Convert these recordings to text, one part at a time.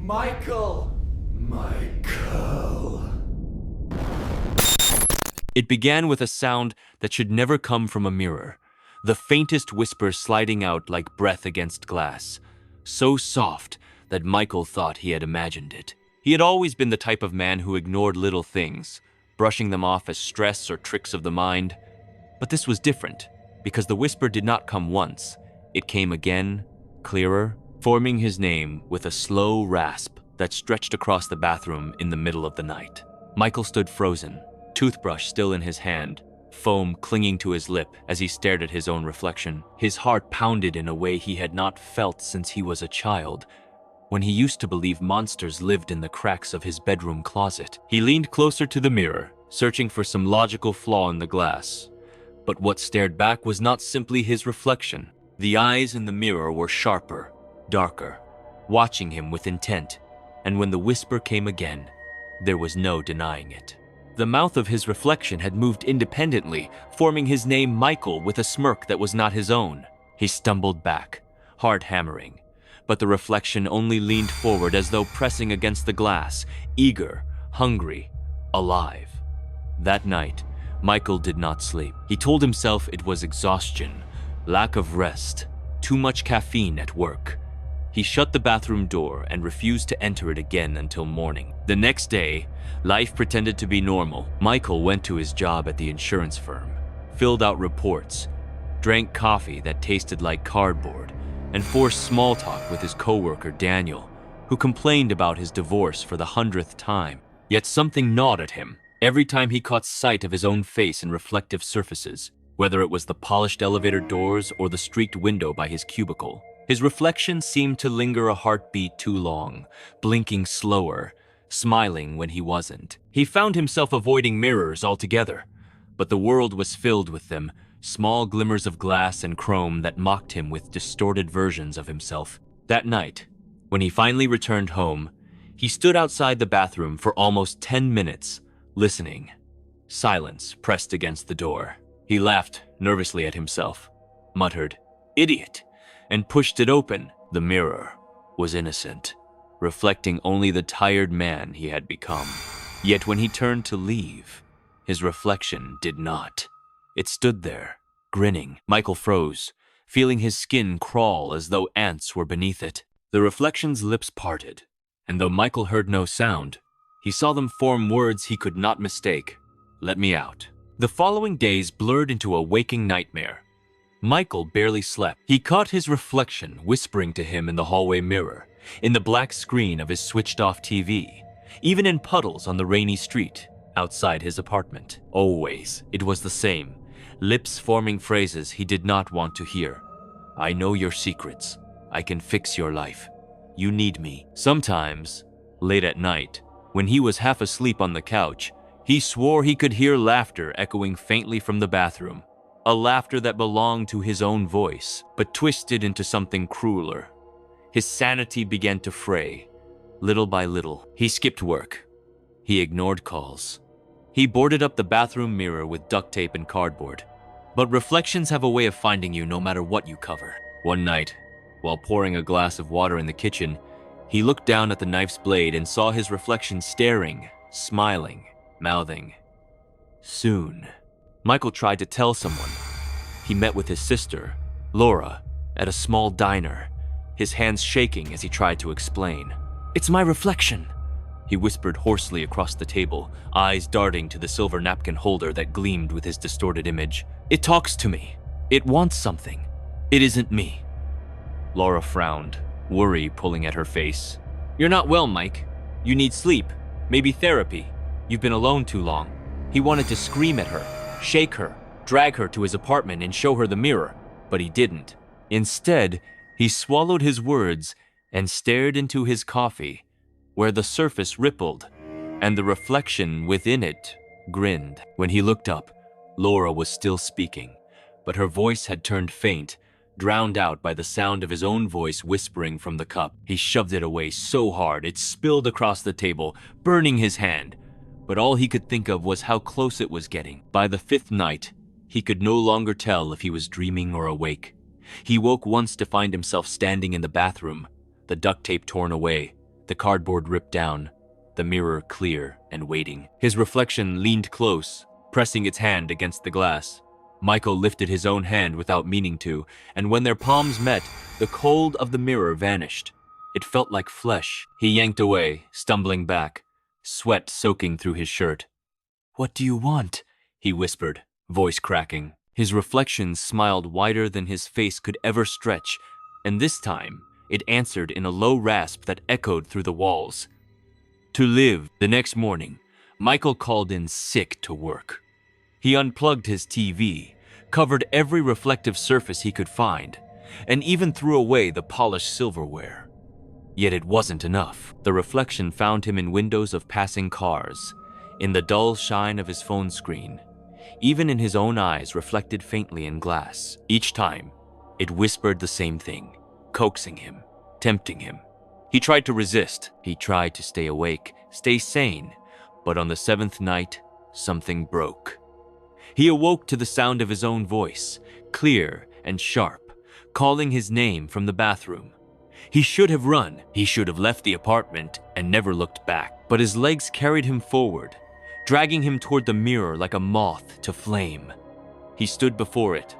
Michael! Michael. It began with a sound that should never come from a mirror, the faintest whisper sliding out like breath against glass, so soft that Michael thought he had imagined it. He had always been the type of man who ignored little things, brushing them off as stress or tricks of the mind. But this was different, because the whisper did not come once. It came again, clearer, forming his name with a slow rasp that stretched across the bathroom in the middle of the night. Michael stood frozen, toothbrush still in his hand, foam clinging to his lip as he stared at his own reflection. His heart pounded in a way he had not felt since he was a child, when he used to believe monsters lived in the cracks of his bedroom closet. He leaned closer to the mirror, searching for some logical flaw in the glass. But what stared back was not simply his reflection. The eyes in the mirror were sharper, darker, watching him with intent, and when the whisper came again, there was no denying it. The mouth of his reflection had moved independently, forming his name Michael with a smirk that was not his own. He stumbled back, heart hammering, but the reflection only leaned forward as though pressing against the glass, eager, hungry, alive. That night, Michael did not sleep. He told himself it was exhaustion, lack of rest, too much caffeine at work. He shut the bathroom door and refused to enter it again until morning. The next day, life pretended to be normal. Michael went to his job at the insurance firm, filled out reports, drank coffee that tasted like cardboard, and forced small talk with his coworker Daniel, who complained about his divorce for the 100th time. Yet something gnawed at him every time he caught sight of his own face in reflective surfaces, whether it was the polished elevator doors or the streaked window by his cubicle. His reflection seemed to linger a heartbeat too long, blinking slower, smiling when he wasn't. He found himself avoiding mirrors altogether, but the world was filled with them, small glimmers of glass and chrome that mocked him with distorted versions of himself. That night, when he finally returned home, he stood outside the bathroom for almost 10 minutes, listening. Silence pressed against the door. He laughed nervously at himself, muttered, "Idiot," and pushed it open. The mirror was innocent, reflecting only the tired man he had become. Yet when he turned to leave, his reflection did not. It stood there, grinning. Michael froze, feeling his skin crawl as though ants were beneath it. The reflection's lips parted, and though Michael heard no sound, he saw them form words he could not mistake. "Let me out." The following days blurred into a waking nightmare. Michael barely slept. He caught his reflection whispering to him in the hallway mirror, in the black screen of his switched-off TV, even in puddles on the rainy street outside his apartment. Always, it was the same, lips forming phrases he did not want to hear. "I know your secrets. I can fix your life. You need me." Sometimes, late at night, when he was half asleep on the couch, he swore he could hear laughter echoing faintly from the bathroom, a laughter that belonged to his own voice, but twisted into something crueler. His sanity began to fray, little by little. He skipped work. He ignored calls. He boarded up the bathroom mirror with duct tape and cardboard. But reflections have a way of finding you no matter what you cover. One night, while pouring a glass of water in the kitchen, he looked down at the knife's blade and saw his reflection staring, smiling, mouthing, "Soon." Michael tried to tell someone. He met with his sister, Laura, at a small diner, his hands shaking as he tried to explain. "It's my reflection," he whispered hoarsely across the table, eyes darting to the silver napkin holder that gleamed with his distorted image. "It talks to me. It wants something. It isn't me." Laura frowned, worry pulling at her face. "You're not well, Mike. You need sleep, maybe therapy. You've been alone too long." He wanted to scream at her, shake her, drag her to his apartment and show her the mirror, but he didn't. Instead, he swallowed his words and stared into his coffee, where the surface rippled, and the reflection within it grinned. When he looked up, Laura was still speaking, but her voice had turned faint, drowned out by the sound of his own voice whispering from the cup. He shoved it away so hard it spilled across the table, burning his hand. But all he could think of was how close it was getting. By the 5th night, he could no longer tell if he was dreaming or awake. He woke once to find himself standing in the bathroom, the duct tape torn away, the cardboard ripped down, the mirror clear and waiting. His reflection leaned close, pressing its hand against the glass. Michael lifted his own hand without meaning to, and when their palms met, the cold of the mirror vanished. It felt like flesh. He yanked away, stumbling back, sweat soaking through his shirt. "What do you want?" he whispered, voice cracking. His reflection smiled wider than his face could ever stretch, and this time it answered in a low rasp that echoed through the walls. To live. The next morning, Michael called in sick to work. He unplugged his TV, covered every reflective surface he could find, and even threw away the polished silverware. Yet it wasn't enough. The reflection found him in windows of passing cars, in the dull shine of his phone screen, even in his own eyes reflected faintly in glass. Each time, it whispered the same thing, coaxing him, tempting him. He tried to resist. He tried to stay awake, stay sane, but on the seventh night, something broke. He awoke to the sound of his own voice, clear and sharp, calling his name from the bathroom. He should have run. He should have left the apartment and never looked back. But his legs carried him forward, dragging him toward the mirror like a moth to flame. He stood before it,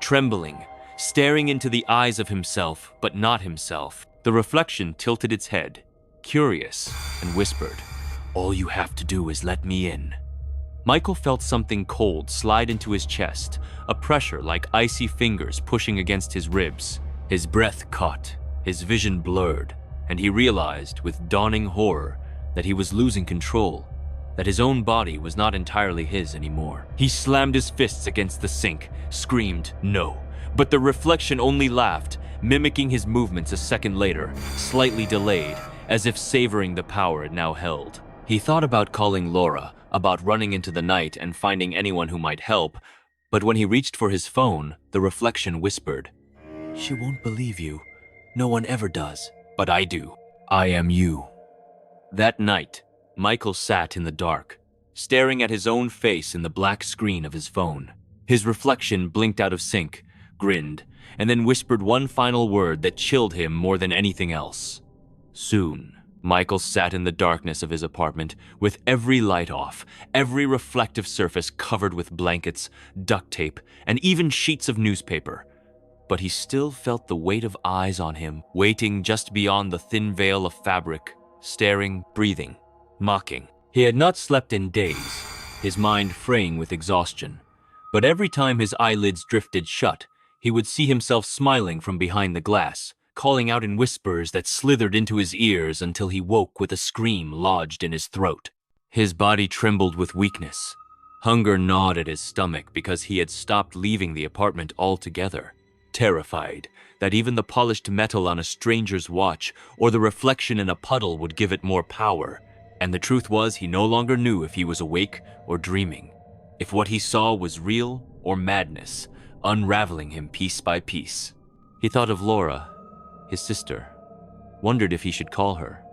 trembling, staring into the eyes of himself, but not himself. The reflection tilted its head, curious, and whispered, "All you have to do is let me in." Michael felt something cold slide into his chest, a pressure like icy fingers pushing against his ribs. His breath caught, his vision blurred, and he realized with dawning horror that he was losing control, that his own body was not entirely his anymore. He slammed his fists against the sink, screamed, "No," but the reflection only laughed, mimicking his movements a second later, slightly delayed, as if savoring the power it now held. He thought about calling Laura, about running into the night and finding anyone who might help, but when he reached for his phone, the reflection whispered, "She won't believe you. No one ever does. But I do. I am you." That night, Michael sat in the dark, staring at his own face in the black screen of his phone. His reflection blinked out of sync, grinned, and then whispered one final word that chilled him more than anything else. Soon. Michael sat in the darkness of his apartment, with every light off, every reflective surface covered with blankets, duct tape, and even sheets of newspaper. But he still felt the weight of eyes on him, waiting just beyond the thin veil of fabric, staring, breathing, mocking. He had not slept in days, his mind fraying with exhaustion. But every time his eyelids drifted shut, he would see himself smiling from behind the glass, calling out in whispers that slithered into his ears until he woke with a scream lodged in his throat. His body trembled with weakness. Hunger gnawed at his stomach because he had stopped leaving the apartment altogether, terrified that even the polished metal on a stranger's watch or the reflection in a puddle would give it more power. And the truth was, he no longer knew if he was awake or dreaming, if what he saw was real or madness, unraveling him piece by piece. He thought of Laura, his sister, wondered if he should call her.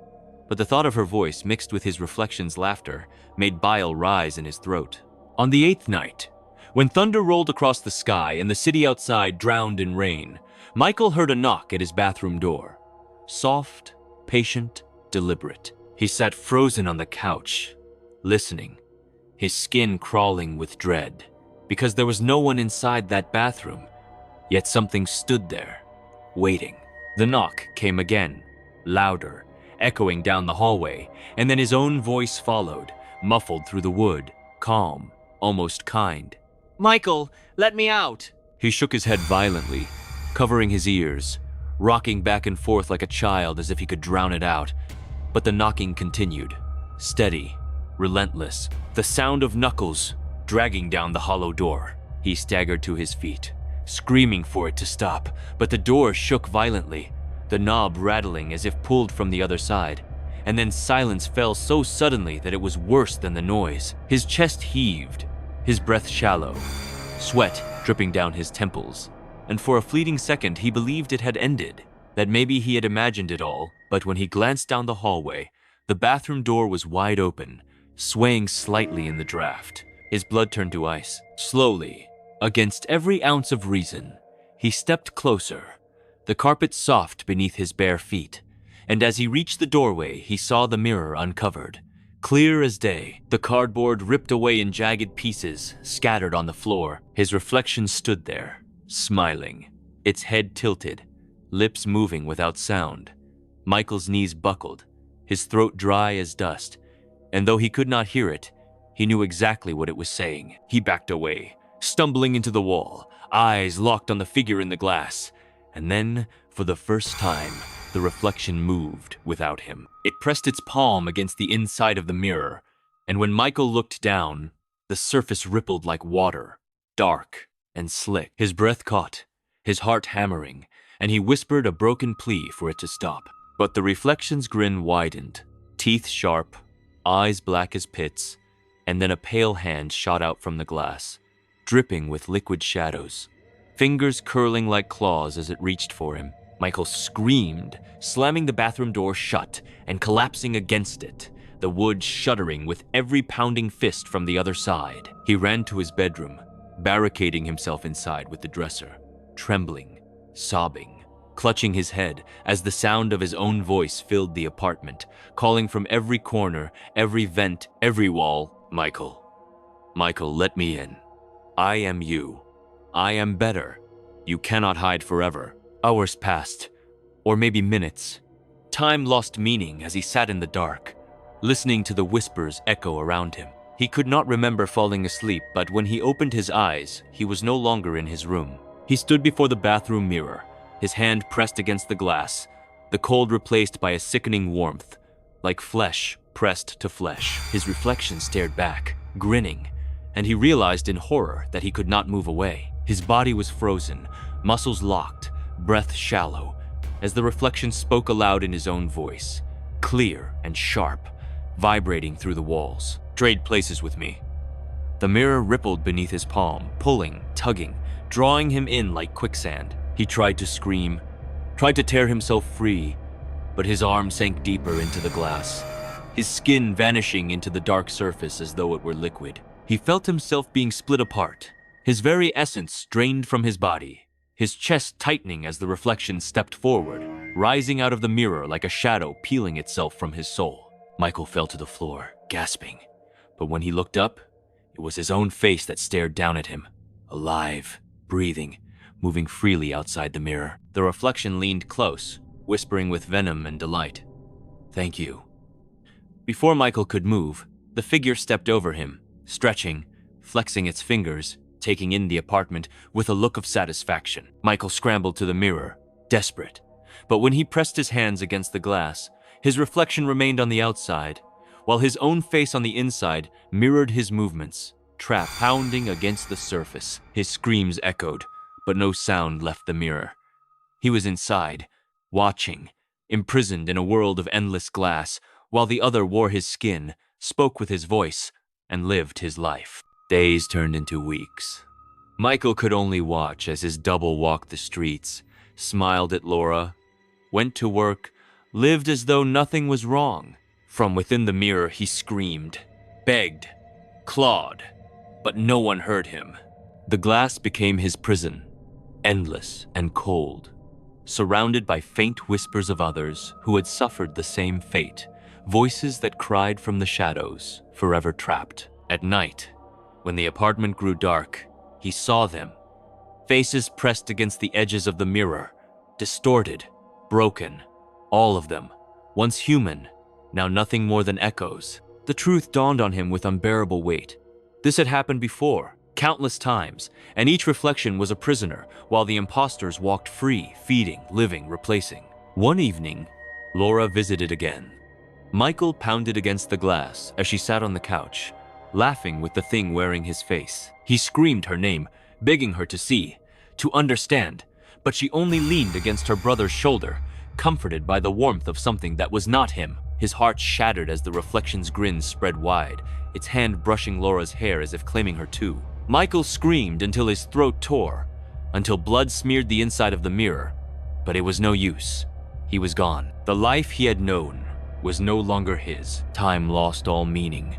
But the thought of her voice, mixed with his reflection's laughter, made bile rise in his throat. On the eighth night, when thunder rolled across the sky and the city outside drowned in rain, Michael heard a knock at his bathroom door. Soft, patient, deliberate. He sat frozen on the couch, listening, his skin crawling with dread, because there was no one inside that bathroom, yet something stood there, waiting. The knock came again, louder, echoing down the hallway, and then his own voice followed, muffled through the wood, calm, almost kind. "Michael, let me out!" He shook his head violently, covering his ears, rocking back and forth like a child as if he could drown it out. But the knocking continued, steady, relentless, the sound of knuckles dragging down the hollow door. He staggered to his feet, screaming for it to stop, but the door shook violently, the knob rattling as if pulled from the other side. And then silence fell so suddenly that it was worse than the noise. His chest heaved, his breath shallow, sweat dripping down his temples. And for a fleeting second he believed it had ended, that maybe he had imagined it all. But when he glanced down the hallway, the bathroom door was wide open, swaying slightly in the draft. His blood turned to ice. Slowly, against every ounce of reason, he stepped closer, the carpet soft beneath his bare feet, and as he reached the doorway, he saw the mirror uncovered. Clear as day, the cardboard ripped away in jagged pieces, scattered on the floor. His reflection stood there, smiling, its head tilted, lips moving without sound. Michael's knees buckled, his throat dry as dust, and though he could not hear it, he knew exactly what it was saying. He backed away, stumbling into the wall, eyes locked on the figure in the glass. And then, for the first time, the reflection moved without him. It pressed its palm against the inside of the mirror, and when Michael looked down, the surface rippled like water, dark and slick. His breath caught, his heart hammering, and he whispered a broken plea for it to stop. But the reflection's grin widened, teeth sharp, eyes black as pits, and then a pale hand shot out from the glass, dripping with liquid shadows, fingers curling like claws as it reached for him. Michael screamed, slamming the bathroom door shut and collapsing against it, the wood shuddering with every pounding fist from the other side. He ran to his bedroom, barricading himself inside with the dresser, trembling, sobbing, clutching his head as the sound of his own voice filled the apartment, calling from every corner, every vent, every wall. Michael, let me in. I am you. I am better. You cannot hide forever. Hours passed, or maybe minutes. Time lost meaning as he sat in the dark, listening to the whispers echo around him. He could not remember falling asleep, but when he opened his eyes, he was no longer in his room. He stood before the bathroom mirror, his hand pressed against the glass, the cold replaced by a sickening warmth, like flesh pressed to flesh. His reflection stared back, grinning, and he realized in horror that he could not move away. His body was frozen, muscles locked, breath shallow, as the reflection spoke aloud in his own voice, clear and sharp, vibrating through the walls. Trade places with me. The mirror rippled beneath his palm, pulling, tugging, drawing him in like quicksand. He tried to scream, tried to tear himself free, but his arm sank deeper into the glass, his skin vanishing into the dark surface as though it were liquid. He felt himself being split apart, his very essence drained from his body, his chest tightening as the reflection stepped forward, rising out of the mirror like a shadow peeling itself from his soul. Michael fell to the floor, gasping, but when he looked up, it was his own face that stared down at him, alive, breathing, moving freely outside the mirror. The reflection leaned close, whispering with venom and delight. "Thank you." Before Michael could move, the figure stepped over him, stretching, flexing its fingers, taking in the apartment with a look of satisfaction. Michael scrambled to the mirror, desperate. But when he pressed his hands against the glass, his reflection remained on the outside, while his own face on the inside mirrored his movements, trapped, pounding against the surface. His screams echoed, but no sound left the mirror. He was inside, watching, imprisoned in a world of endless glass, while the other wore his skin, spoke with his voice, and lived his life. Days turned into weeks. Michael could only watch as his double walked the streets, smiled at Laura, went to work, lived as though nothing was wrong. From within the mirror he screamed, begged, clawed, but no one heard him. The glass became his prison, endless and cold, surrounded by faint whispers of others who had suffered the same fate, voices that cried from the shadows, forever trapped. At night, when the apartment grew dark, he saw them, faces pressed against the edges of the mirror, distorted, broken, all of them, once human, now nothing more than echoes. The truth dawned on him with unbearable weight. This had happened before, countless times, and each reflection was a prisoner, while the impostors walked free, feeding, living, replacing. One evening, Laura visited again. Michael pounded against the glass as she sat on the couch, laughing with the thing wearing his face. He screamed her name, begging her to see, to understand, but she only leaned against her brother's shoulder, comforted by the warmth of something that was not him. His heart shattered as the reflection's grin spread wide, its hand brushing Laura's hair as if claiming her too. Michael screamed until his throat tore, until blood smeared the inside of the mirror, but it was no use. He was gone. The life he had known was no longer his. Time lost all meaning.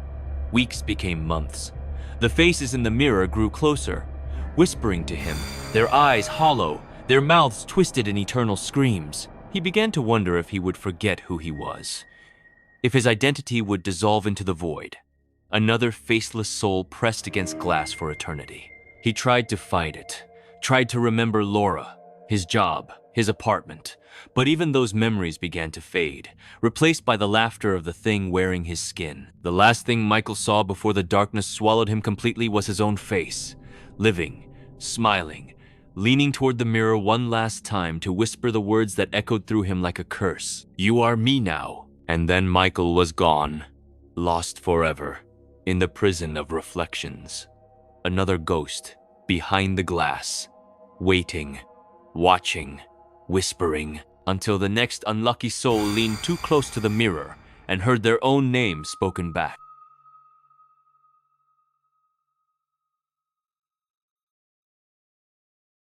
Weeks became months. The faces in the mirror grew closer, whispering to him, their eyes hollow, their mouths twisted in eternal screams. He began to wonder if he would forget who he was, if his identity would dissolve into the void, another faceless soul pressed against glass for eternity. He tried to fight it, tried to remember Laura, his job, his apartment, but even those memories began to fade, replaced by the laughter of the thing wearing his skin. The last thing Michael saw before the darkness swallowed him completely was his own face, living, smiling, leaning toward the mirror one last time to whisper the words that echoed through him like a curse. "You are me now." And then Michael was gone, lost forever, in the prison of reflections. Another ghost, behind the glass, waiting, watching, whispering, until the next unlucky soul leaned too close to the mirror and heard their own name spoken back.